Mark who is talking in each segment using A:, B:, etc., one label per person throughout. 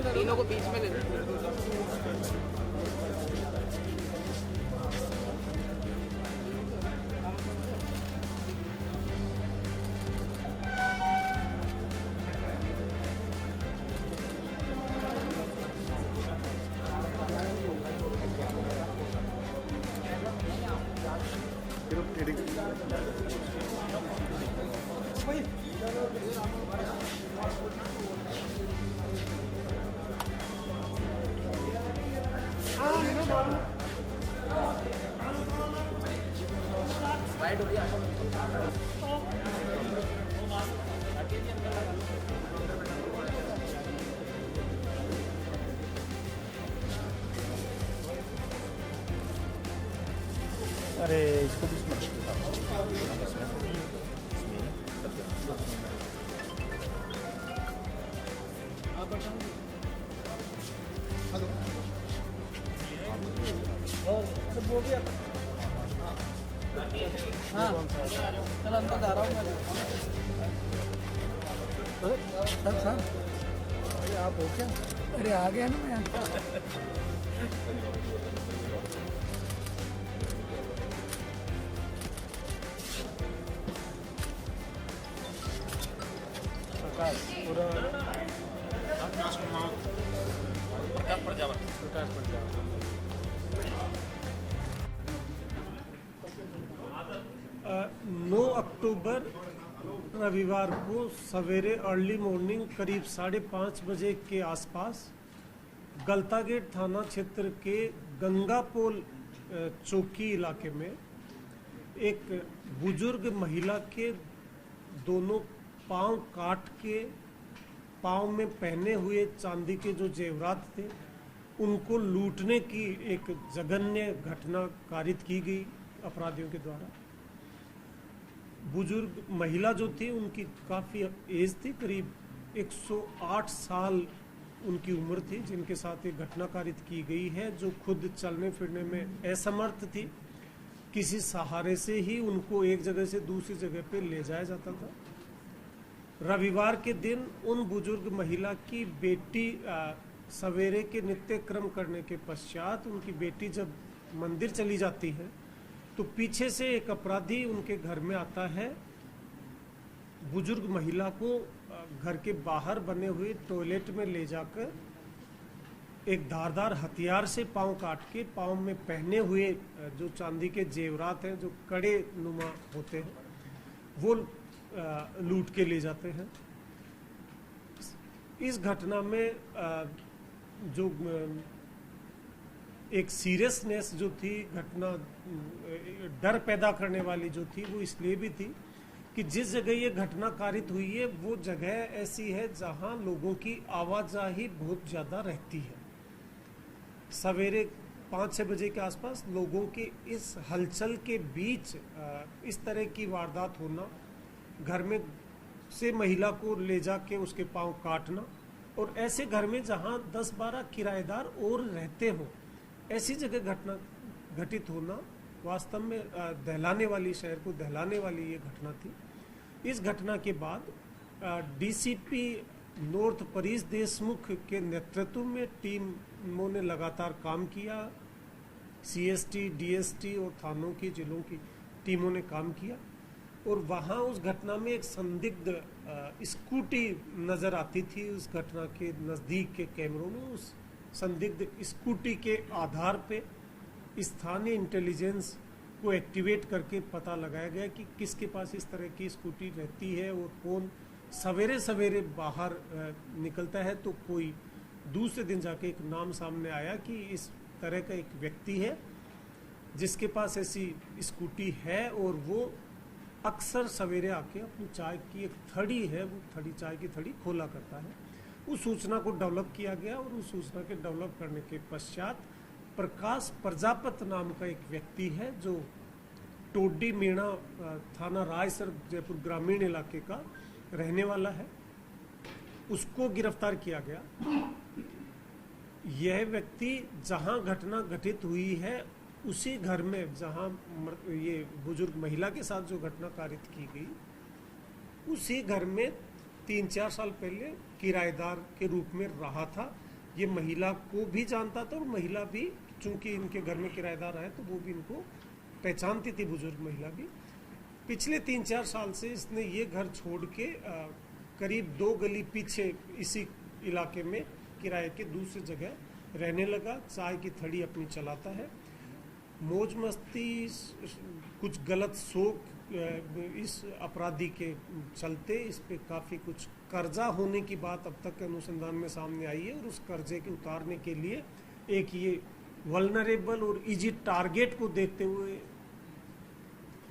A: तीनों को बीच में ले लो। राइट हो गया।
B: अरे इसको भी
A: वो भी हाँ चल अंदर जा रहा हूँ मैं। अरे आप हो क्या? अरे आ गया ना मैं। प्रकाश प्रजापति
C: 9 अक्टूबर रविवार को सवेरे अर्ली मॉर्निंग करीब 5:30 बजे के आसपास गलता गेट थाना क्षेत्र के गंगापोल चौकी इलाके में एक बुजुर्ग महिला के दोनों पांव काट के पांव में पहने हुए चांदी के जो जेवरात थे उनको लूटने की एक जघन्य घटना कारित की गई अपराधियों के द्वारा। बुजुर्ग महिला जो थी उनकी काफ़ी एज थी, करीब 108 साल उनकी उम्र थी, जिनके साथ एक घटना कारित की गई है, जो खुद चलने फिरने में असमर्थ थी। किसी सहारे से ही उनको एक जगह से दूसरी जगह पे ले जाया जाता था। रविवार के दिन उन बुजुर्ग महिला की बेटी सवेरे के नित्य क्रम करने के पश्चात उनकी बेटी जब मंदिर चली जाती है तो पीछे से एक अपराधी उनके घर में आता है। बुजुर्ग महिला को घर के बाहर बने हुए टॉयलेट में ले जाकर एक धारदार हथियार से पांव काट के पांव में पहने हुए जो चांदी के जेवरात हैं, जो कड़े नुमा होते हैं, वो लूट के ले जाते हैं। इस घटना में जो एक सीरियसनेस जो थी, घटना डर पैदा करने वाली जो थी, वो इसलिए भी थी कि जिस जगह ये घटना कारित हुई है वो जगह ऐसी है जहां लोगों की आवाजाही बहुत ज़्यादा रहती है। सवेरे 5-6 बजे के आसपास लोगों के इस हलचल के बीच इस तरह की वारदात होना, घर में से महिला को ले जाके उसके पांव काटना, और ऐसे घर में जहां 10-12 किराएदार और रहते हों, ऐसी जगह घटना घटित होना वास्तव में दहलाने वाली, शहर को दहलाने वाली ये घटना थी। इस घटना के बाद डीसीपी नॉर्थ परेश देशमुख के नेतृत्व में टीमों ने लगातार काम किया। सीएसटी, डीएसटी और थानों की, जिलों की टीमों ने काम किया, और वहाँ उस घटना में एक संदिग्ध स्कूटी नज़र आती थी। उस घटना के नज़दीक के कैमरों में उस संदिग्ध स्कूटी के आधार पे स्थानीय इंटेलिजेंस को एक्टिवेट करके पता लगाया गया कि किसके पास इस तरह की स्कूटी रहती है और कौन सवेरे सवेरे बाहर निकलता है। तो कोई दूसरे दिन जाके एक नाम सामने आया कि इस तरह का एक व्यक्ति है जिसके पास ऐसी स्कूटी है और वो अक्सर सवेरे आके अपनी चाय की एक थड़ी है, वो थड़ी चाय की थड़ी खोला करता है। उस सूचना को डेवलप किया गया और उस सूचना के डेवलप करने के पश्चात प्रकाश प्रजापत नाम का एक व्यक्ति है जो टोडी मीणा थाना रायसर जयपुर ग्रामीण इलाके का रहने वाला है, उसको गिरफ्तार किया गया। यह व्यक्ति जहां घटना घटित हुई है उसी घर में जहां ये बुजुर्ग महिला के साथ जो घटना कारित की गई, उसी घर में 3-4 साल पहले किराएदार के रूप में रहा था। ये महिला को भी जानता था और महिला भी, चूंकि इनके घर में किराएदार है तो वो भी इनको पहचानती थी, बुजुर्ग महिला भी। पिछले 3-4 साल से इसने ये घर छोड़ के करीब 2 गली पीछे इसी इलाके में किराए के दूसरी जगह रहने लगा। चाय की थड़ी अपनी चलाता है। मौज मस्ती, कुछ गलत शौक इस अपराधी के चलते इस पे काफ़ी कुछ कर्जा होने की बात अब तक के अनुसंधान में सामने आई है और उस कर्जे के उतारने के लिए एक ये वल्नरेबल और इजी टारगेट को देखते हुए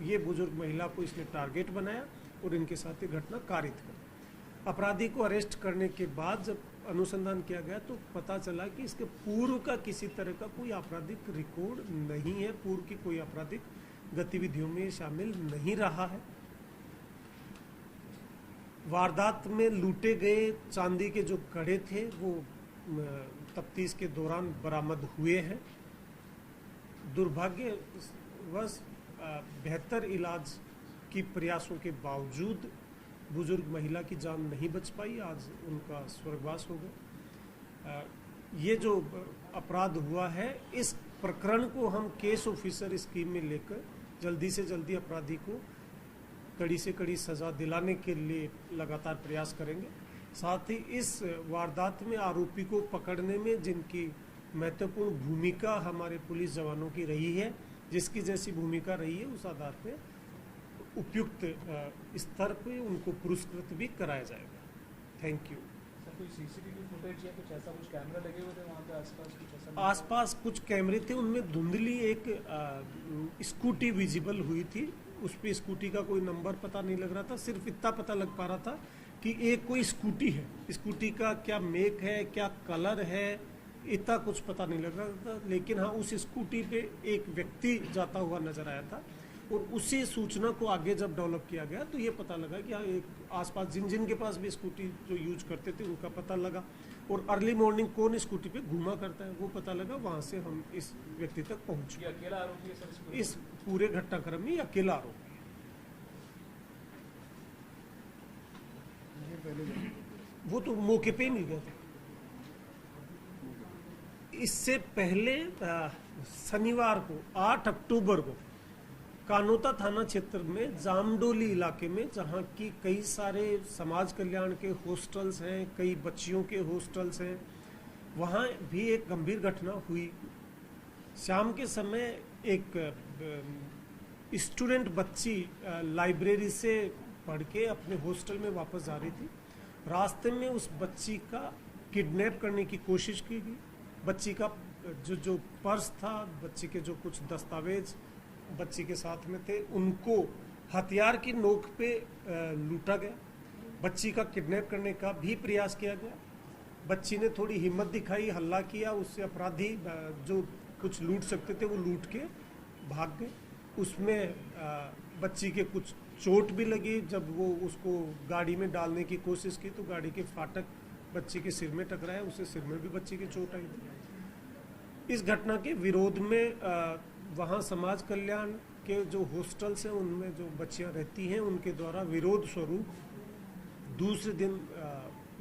C: ये बुजुर्ग महिला को इसने टारगेट बनाया और इनके साथ ये घटना कारित कर। अपराधी को अरेस्ट करने के बाद जब अनुसंधान किया गया तो पता चला कि इसके पूर्व का किसी तरह का कोई आपराधिक रिकॉर्ड नहीं है, पूर्व की कोई आपराधिक गतिविधियों में शामिल नहीं रहा है। वारदात में लूटे गए चांदी के जो कड़े थे वो तफ्तीश के दौरान बरामद हुए हैं। दुर्भाग्यवश बेहतर इलाज की प्रयासों के बावजूद बुजुर्ग महिला की जान नहीं बच पाई, आज उनका स्वर्गवास हो गया। ये जो अपराध हुआ है, इस प्रकरण को हम केस ऑफिसर स्कीम में लेकर जल्दी से जल्दी अपराधी को कड़ी से कड़ी सजा दिलाने के लिए लगातार प्रयास करेंगे। साथ ही इस वारदात में आरोपी को पकड़ने में जिनकी महत्वपूर्ण भूमिका हमारे पुलिस जवानों की रही है, जिसकी जैसी भूमिका रही है, उस आधार पर उपयुक्त स्तर पे उनको पुरस्कृत भी कराया जाएगा। Thank you.
B: सर, कोई सीसीटीवी फुटेज या कुछ ऐसा, कुछ कैमरा लगे हुए थे वहाँ पे आसपास? कुछ ऐसा
C: आसपास कुछ कैमरे थे, उनमें धुंधली एक स्कूटी विजिबल हुई थी। उस पर स्कूटी का कोई नंबर पता नहीं लग रहा था, सिर्फ इतना पता लग पा रहा था कि एक कोई स्कूटी है। स्कूटी का क्या मेक है, क्या कलर है, इतना कुछ पता नहीं लग रहा था। लेकिन हाँ, उस स्कूटी पे एक व्यक्ति जाता हुआ नजर आया था और उसी सूचना को आगे जब डेवलप किया गया तो ये पता लगा कि हाँ, एक आसपास जिन के पास भी स्कूटी जो यूज करते थे उनका पता लगा और अर्ली मॉर्निंग कौन स्कूटी पे घूमा करता है वो पता लगा। वहाँ से हम इस व्यक्ति तक पहुँचे।
B: ये अकेला आरोपी है सर?
C: इस पूरे घटनाक्रम में अकेला आरोपी है। वो तो मौके पे ही मिल गया था। इससे पहले शनिवार को 8 अक्टूबर को कानोता थाना क्षेत्र में जामडोली इलाके में, जहाँ की कई सारे समाज कल्याण के हॉस्टल्स हैं, कई बच्चियों के हॉस्टल्स हैं, वहाँ भी एक गंभीर घटना हुई। शाम के समय एक स्टूडेंट बच्ची लाइब्रेरी से पढ़ के अपने हॉस्टल में वापस जा रही थी। रास्ते में उस बच्ची का किडनैप करने की कोशिश की गई। बच्ची का जो पर्स था, बच्ची के जो कुछ दस्तावेज बच्ची के साथ में थे, उनको हथियार की नोक पे लूटा गया। बच्ची का किडनैप करने का भी प्रयास किया गया। बच्ची ने थोड़ी हिम्मत दिखाई, हल्ला किया, उससे अपराधी जो कुछ लूट सकते थे वो लूट के भाग गए। उसमें बच्ची के कुछ चोट भी लगी। जब वो उसको गाड़ी में डालने की कोशिश की तो गाड़ी के फाटक बच्ची के सिर में टकराया, उससे सिर में भी बच्ची की चोट आई थी। इस घटना के विरोध में वहाँ समाज कल्याण के जो हॉस्टल्स हैं उनमें जो बच्चियां रहती हैं उनके द्वारा विरोध स्वरूप दूसरे दिन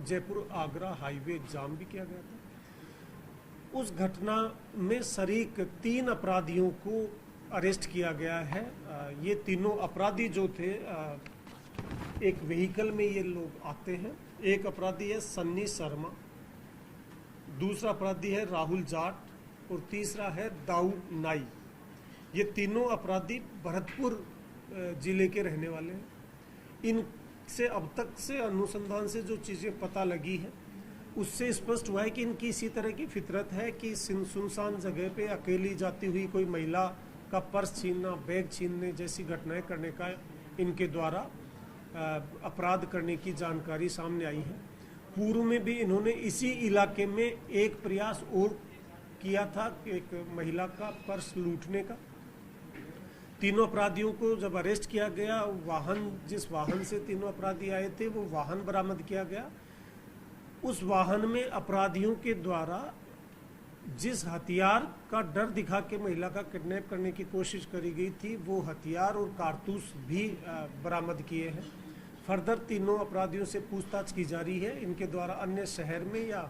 C: जयपुर आगरा हाईवे जाम भी किया गया था। उस घटना में शरीक 3 अपराधियों को अरेस्ट किया गया है। ये तीनों अपराधी जो थे, एक व्हीकल में ये लोग आते हैं। एक अपराधी है सन्नी शर्मा, दूसरा अपराधी है राहुल जाट और तीसरा है दाऊद नाई। ये तीनों अपराधी भरतपुर जिले के रहने वाले हैं। इनसे अब तक से अनुसंधान से जो चीज़ें पता लगी है उससे स्पष्ट हुआ है कि इनकी इसी तरह की फितरत है कि सुनसान जगह पे अकेली जाती हुई कोई महिला का पर्स छीनना, बैग छीनने जैसी घटनाएं करने का इनके द्वारा अपराध करने की जानकारी सामने आई है। पूर्व में भी इन्होंने इसी इलाके में एक प्रयास और किया था, एक महिला का पर्स लूटने का। तीनों अपराधियों को जब अरेस्ट किया गया, जिस वाहन से तीनों अपराधी आए थे वो वाहन बरामद किया गया। उस वाहन में अपराधियों के द्वारा जिस हथियार का डर दिखा के महिला का किडनैप करने की कोशिश करी गई थी, वो हथियार और कारतूस भी बरामद किए हैं। फर्दर तीनों अपराधियों से पूछताछ की जा रही है। इनके द्वारा अन्य शहर में या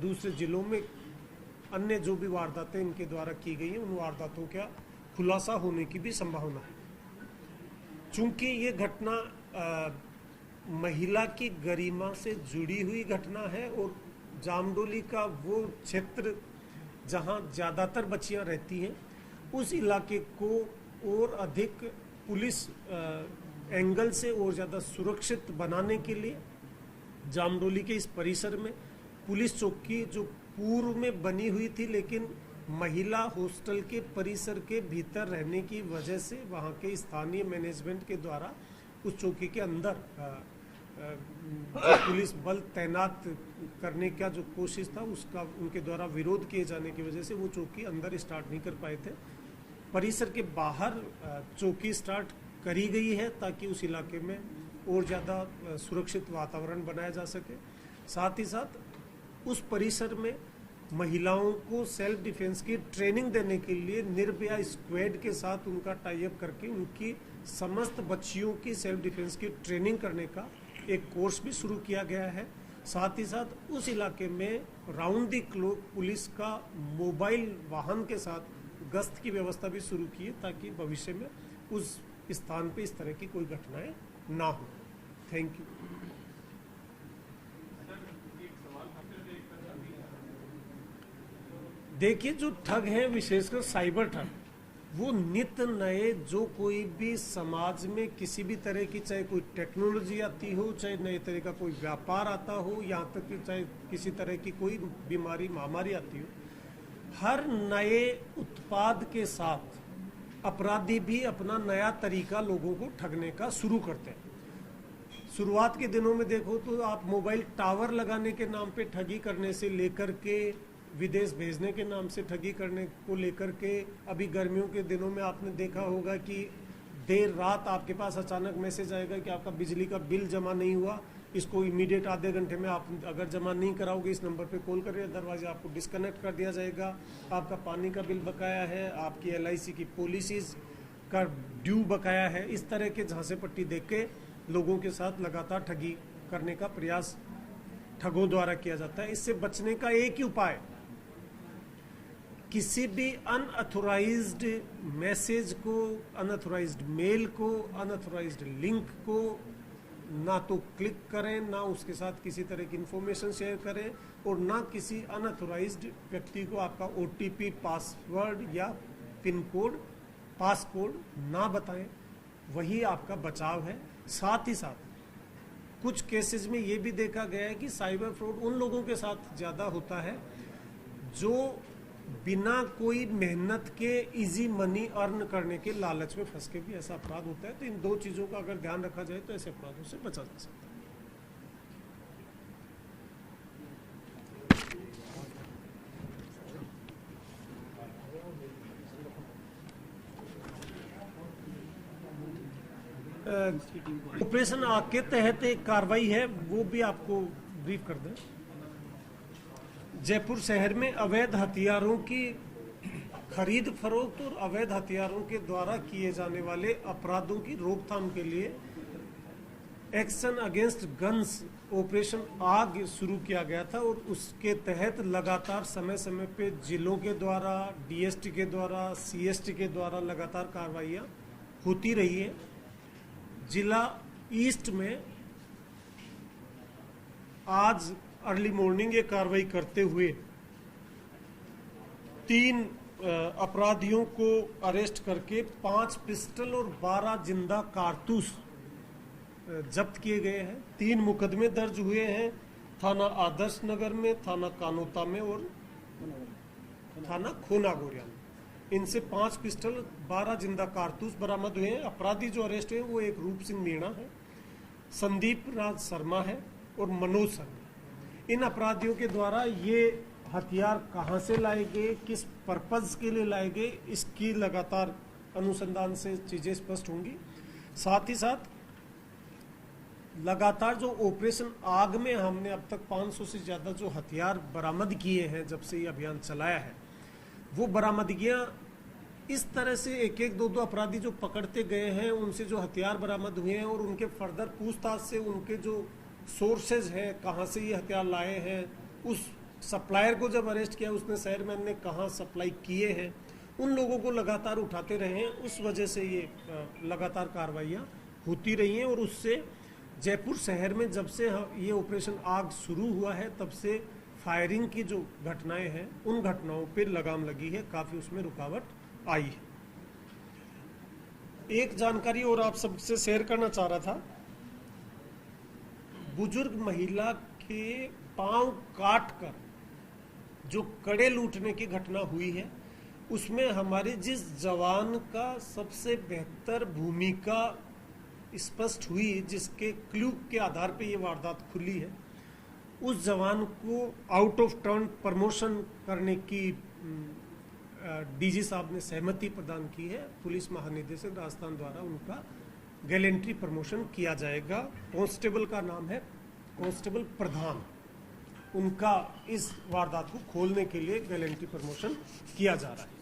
C: दूसरे जिलों में अन्य जो भी वारदातें इनके द्वारा की गई हैं, उन वारदातों का खुलासा होने की भी संभावना है। चूंकि ये घटना महिला की गरिमा से जुड़ी हुई घटना है और जामडोली का वो क्षेत्र जहां ज़्यादातर बच्चियां रहती हैं, उस इलाके को और अधिक पुलिस एंगल से और ज़्यादा सुरक्षित बनाने के लिए जामडोली के इस परिसर में पुलिस चौकी जो पूर्व में बनी हुई थी, लेकिन महिला हॉस्टल के परिसर के भीतर रहने की वजह से वहाँ के स्थानीय मैनेजमेंट के द्वारा उस चौकी के अंदर पुलिस बल तैनात करने का जो कोशिश था, उसका उनके द्वारा विरोध किए जाने की वजह से वो चौकी अंदर स्टार्ट नहीं कर पाए थे। परिसर के बाहर चौकी स्टार्ट करी गई है ताकि उस इलाके में और ज़्यादा सुरक्षित वातावरण बनाया जा सके। साथ ही साथ उस परिसर में महिलाओं को सेल्फ डिफेंस की ट्रेनिंग देने के लिए निर्भया स्क्वाड के साथ उनका टाई अप करके उनकी समस्त बच्चियों की सेल्फ डिफेंस की ट्रेनिंग करने का एक कोर्स भी शुरू किया गया है। साथ ही साथ उस इलाके में राउंड द क्लॉक पुलिस का मोबाइल वाहन के साथ गश्त की व्यवस्था भी शुरू की है ताकि भविष्य में उस स्थान पे इस तरह की कोई घटनाएं ना हो। Thank you. देखिए, जो ठग हैं, विशेषकर साइबर ठग, वो नित्य नए जो कोई भी समाज में किसी भी तरह की, चाहे कोई टेक्नोलॉजी आती हो, चाहे नए तरह का कोई व्यापार आता हो, यहाँ तक कि चाहे किसी तरह की कोई बीमारी महामारी आती हो, हर नए उत्पाद के साथ अपराधी भी अपना नया तरीका लोगों को ठगने का शुरू करते हैं। शुरुआत के दिनों में देखो तो आप मोबाइल टावर लगाने के नाम पे ठगी करने से लेकर के विदेश भेजने के नाम से ठगी करने को लेकर के, अभी गर्मियों के दिनों में आपने देखा होगा कि देर रात आपके पास अचानक मैसेज आएगा कि आपका बिजली का बिल जमा नहीं हुआ, इसको इमीडिएट आधे घंटे में आप अगर जमा नहीं कराओगे इस नंबर पे कॉल करिए, अदरवाइज आपको डिस्कनेक्ट कर दिया जाएगा। आपका पानी का बिल बकाया है, आपकी LIC की पॉलिसीज का ड्यू बकाया है। इस तरह के झांसे पट्टी देख के लोगों के साथ लगातार ठगी करने का प्रयास ठगों द्वारा किया जाता है। इससे बचने का एक ही उपाय, किसी भी अनऑथोराइज्ड मैसेज को, अनऑथोराइज्ड मेल को, अनऑथोराइज्ड लिंक को ना तो क्लिक करें, ना उसके साथ किसी तरह की इंफॉर्मेशन शेयर करें, और ना किसी अनऑथोराइज्ड व्यक्ति को आपका OTP, पासवर्ड या पिन कोड, पासकोड ना बताएं। वही आपका बचाव है। साथ ही साथ कुछ केसेस में ये भी देखा गया है कि साइबर फ्रॉड उन लोगों के साथ ज़्यादा होता है जो बिना कोई मेहनत के इजी मनी अर्न करने के लालच में फंस के भी ऐसा अपराध होता है। तो इन दो चीज़ों का अगर ध्यान रखा जाए तो ऐसे अपराधों से बचा जा सकता है। ऑपरेशन आग के तहत एक कार्रवाई है, वो भी आपको ब्रीफ कर दें। जयपुर शहर में अवैध हथियारों की खरीद फरोख्त और अवैध हथियारों के द्वारा किए जाने वाले अपराधों की रोकथाम के लिए एक्शन अगेंस्ट गन्स ऑपरेशन आग शुरू किया गया था, और उसके तहत लगातार समय समय पे जिलों के द्वारा, DST के द्वारा, CST के द्वारा लगातार कार्रवाइयाँ होती रही है। जिला ईस्ट में आज अर्ली मॉर्निंग ये कार्रवाई करते हुए 3 अपराधियों को अरेस्ट करके 5 पिस्टल और 12 जिंदा कारतूस जब्त किए गए हैं। 3 मुकदमे दर्ज हुए हैं, थाना आदर्श नगर में, थाना कानोता में और थाना खोनागोरिया में। इनसे 5 पिस्टल 12 जिंदा कारतूस बरामद हुए हैं। अपराधी जो अरेस्ट हुए वो एक रूप सिंह मीणा है, संदीप राज शर्मा है और मनोज शर्मा। इन अपराधियों के द्वारा ये हथियार कहां से लाए गए, किस पर्पज के लिए लाए गए, इसकी लगातार अनुसंधान से चीजें स्पष्ट होंगी। साथ ही साथ लगातार जो ऑपरेशन आग में हमने अब तक 500 से ज्यादा जो हथियार बरामद किए हैं जब से ये अभियान चलाया है, वो बरामदगियां इस तरह से एक एक दो अपराधी जो पकड़ते गए हैं उनसे जो हथियार बरामद हुए हैं और उनके फर्दर पूछताछ से उनके जो सोर्सेज हैं, कहाँ से ये हथियार लाए हैं, उस सप्लायर को जब अरेस्ट किया उसने शहर में कहाँ सप्लाई किए हैं, उन लोगों को लगातार उठाते रहे हैं। उस वजह से ये लगातार कार्रवाइयाँ होती रही हैं और उससे जयपुर शहर में जब से ये ऑपरेशन आग शुरू हुआ है तब से फायरिंग की जो घटनाएं हैं उन घटनाओं पर लगाम लगी है, काफ़ी उसमें रुकावट आई है। एक जानकारी और आप सबसे शेयर करना चाह रहा था, बुजुर्ग महिला के पांव काटकर जो कड़े लूटने की घटना हुई है उसमें हमारे जिस जवान का सबसे बेहतर भूमिका स्पष्ट हुई, जिसके क्लू के आधार पे ये वारदात खुली है, उस जवान को आउट ऑफ टर्न प्रमोशन करने की डीजी साहब ने सहमति प्रदान की है। पुलिस महानिदेशक राजस्थान द्वारा उनका गैलेंट्री प्रमोशन किया जाएगा। कांस्टेबल का नाम है कांस्टेबल प्रधान। उनका इस वारदात को खोलने के लिए गैलेंट्री प्रमोशन किया जा रहा है।